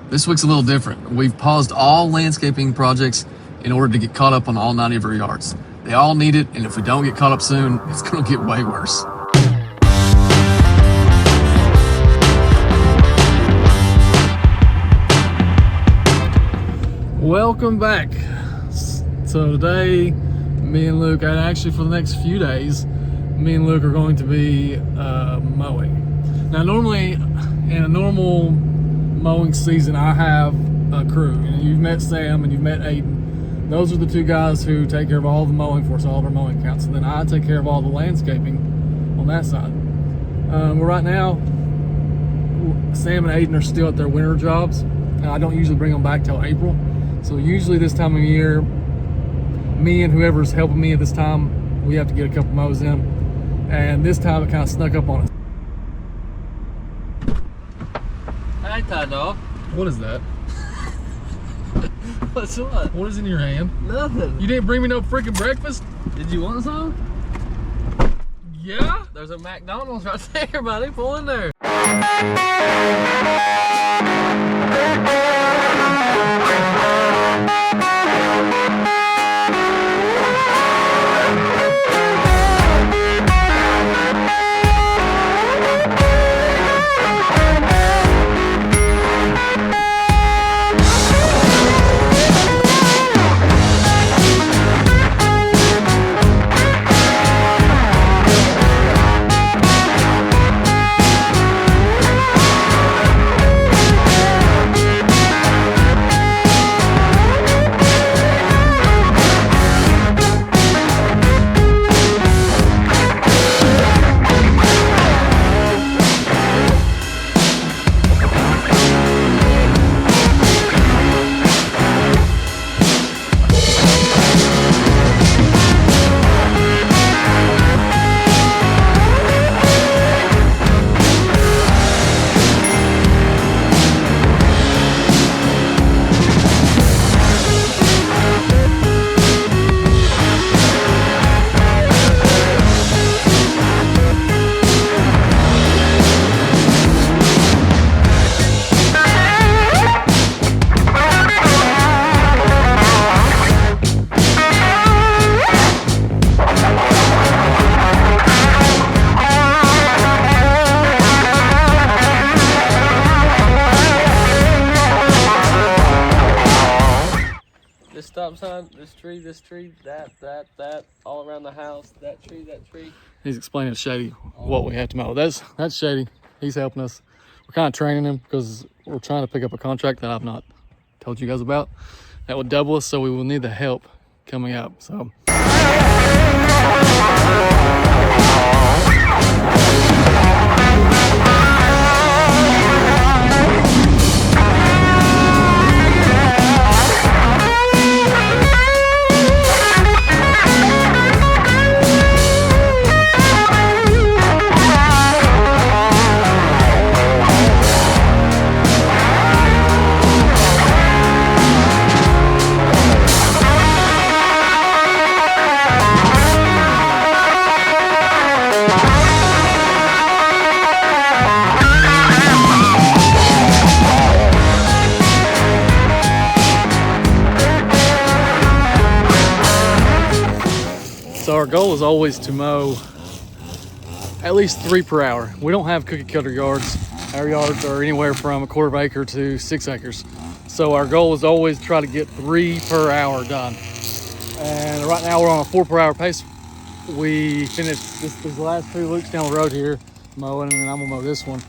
This week's a little different. We've paused all landscaping projects in order to get caught up on all 90 of our yards. They all need it, and if we don't get caught up soon, it's going to get way worse. Welcome back. So today, me and Luke, and actually for the next few days, me and Luke are going to be mowing. Now normally, in a normal mowing season, I have a crew. And you've met Sam and you've met Aiden. Those are the two guys who take care of all the mowing for us, all of our mowing accounts. And then I take care of all the landscaping on that side. Well, right now, Sam and Aiden are still at their winter jobs. And I don't usually bring them back till April. So usually this time of year, me and whoever's helping me at this time, we have to get a couple mows in. And this time it kind of snuck up on us. Hi, Tano. What is that? What's what? What is in your hand? Nothing. You didn't bring me no freaking breakfast? Did you want some? Yeah? There's a McDonald's right there, buddy. Pull in there. Stop sign, this tree, that, all around the house, that tree. He's explaining to Shady what we have to mow. That's Shady. He's helping us. We're kind of training him because we're trying to pick up a contract that I've not told you guys about. That would double us, so we will need the help coming up. So. So our goal is always to mow at least 3 per hour. We don't have cookie cutter yards. Our yards are anywhere from 1/4 acre to 6 acres. So our goal is always to try to get 3 per hour done. And right now we're on a 4 per hour pace. We finished these last 2 loops down the road here mowing, and then I'm gonna mow this one.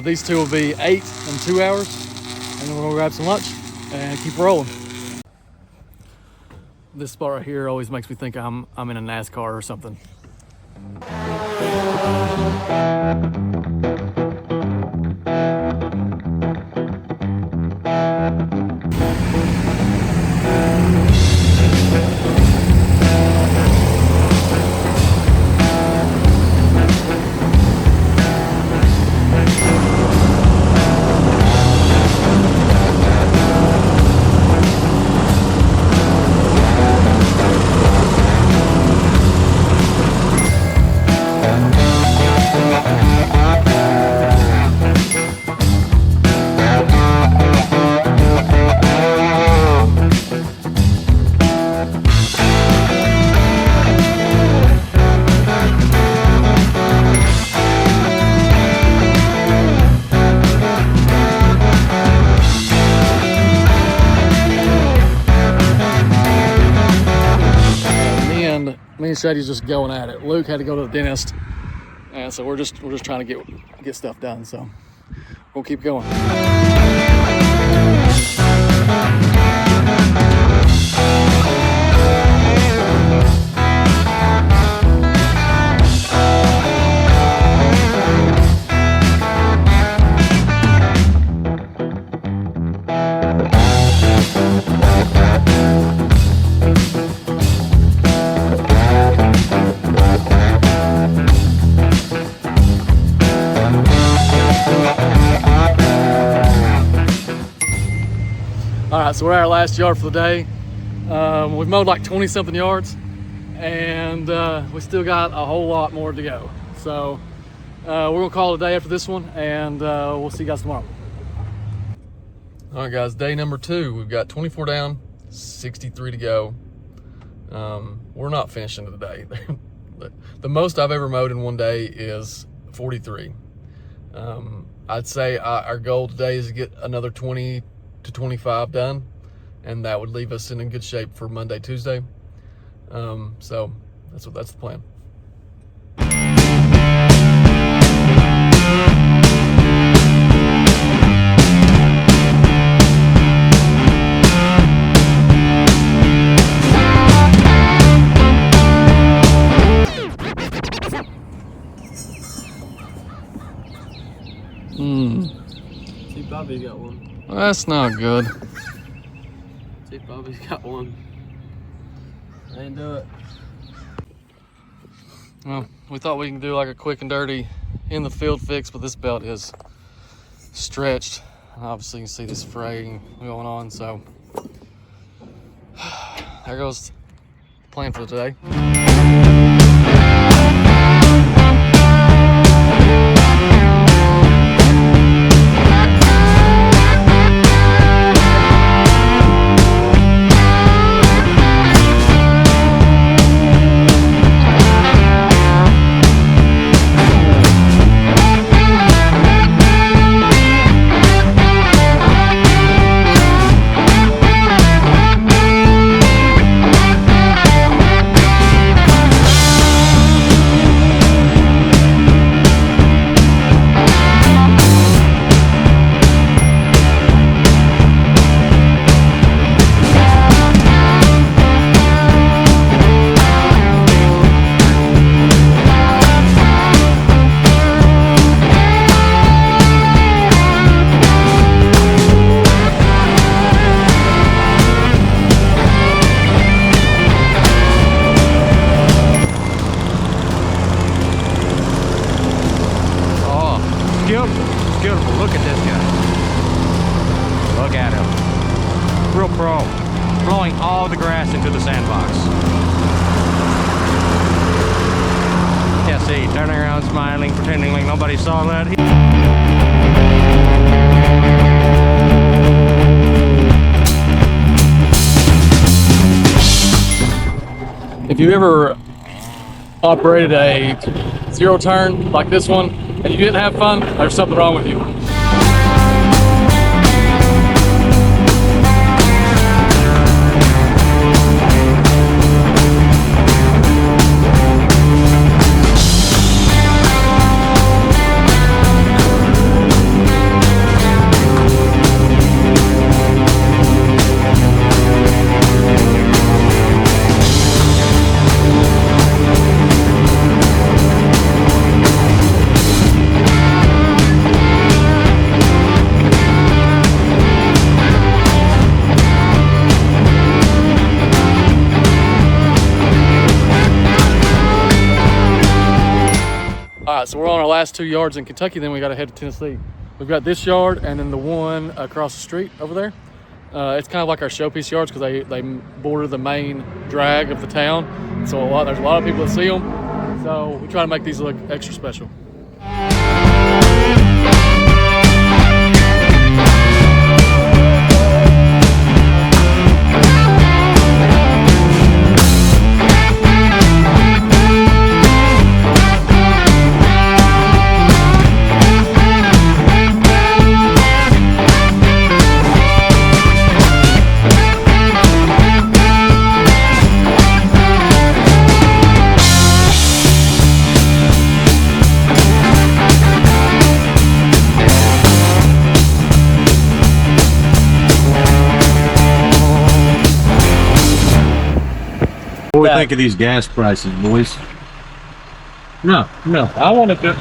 These 2 will be 8 and 2 hours. And then we're gonna grab some lunch and keep rolling. This spot right here always makes me think I'm in a NASCAR or something. and Shady's just going at it. Luke had to go to the dentist, and so we're just trying to get stuff done. So we'll keep going. All right, so we're at our last yard for the day. We've mowed like 20 something yards, and we still got a whole lot more to go. So we're gonna call it a day after this one, and we'll see you guys tomorrow. All right, guys, day number 2. We've got 24 down, 63 to go. We're not finishing today. The most I've ever mowed in one day is 43. I'd say our goal today is to get another 20 to 25 done, and that would leave us in a good shape for Monday, Tuesday. So that's the plan. See, Bobby's got one. That's not good. See, Bobby's got one. I ain't do it. Well, we thought we can do like a quick and dirty in the field fix, but this belt is stretched. Obviously, you can see this fraying going on. So there goes the plan for today. Beautiful. Look at this guy. Look at him. Real pro. Blowing all the grass into the sandbox. Yeah, see, turning around, smiling, pretending like nobody saw that. If you ever operated a zero turn like this one and you didn't have fun, there's something wrong with you. Alright, so we're on our last 2 yards in Kentucky, then we got to head to Tennessee. We've got this yard and then the one across the street over there. It's kind of like our showpiece yards because they border the main drag of the town. So there's a lot of people that see them. So we try to make these look extra special. What do we think of these gas prices, boys? No, I wanted to.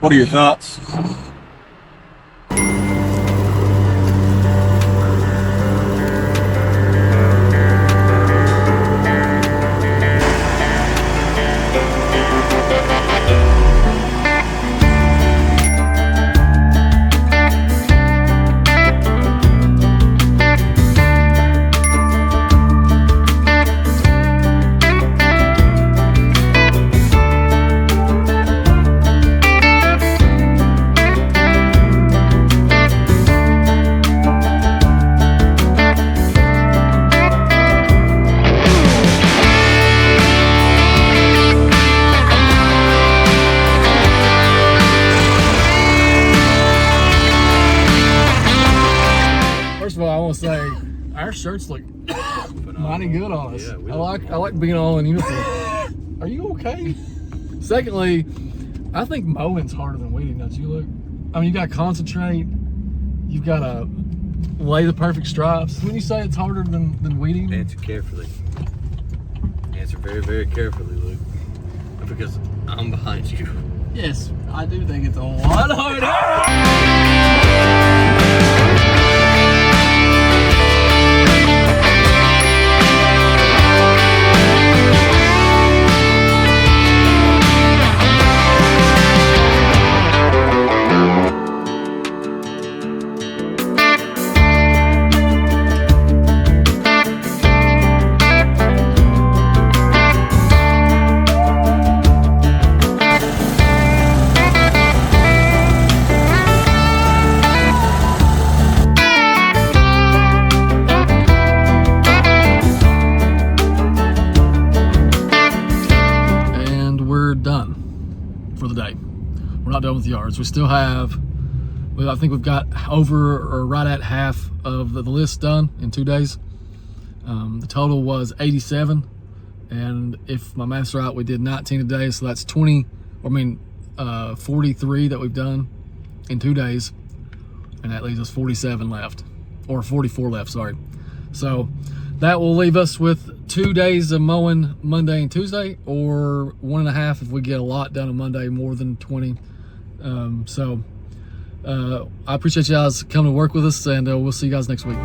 What are your thoughts? First of all, I want to say our shirts look mighty good on us. Yeah, I like being all in uniform. Are you okay? Secondly, I think mowing's harder than weeding, don't you, Luke? I mean, you got to concentrate. You've got to lay the perfect stripes. When you say it's harder than weeding, Answer carefully. Answer very, very carefully, Luke. Because I'm behind you. yes, I do think it's a lot harder. For the day. We're not done with yards. We still have, I think we've got over or right at half of the list done in 2 days. The total was 87, and if my math's right, we did 19 a day, so that's 43 that we've done in 2 days, and that leaves us 47 left, or 44 left, sorry. So that will leave us with 2 days of mowing, Monday and Tuesday, or 1.5 if we get a lot done on Monday, more than 20. I appreciate you guys coming to work with us, and we'll see you guys next week.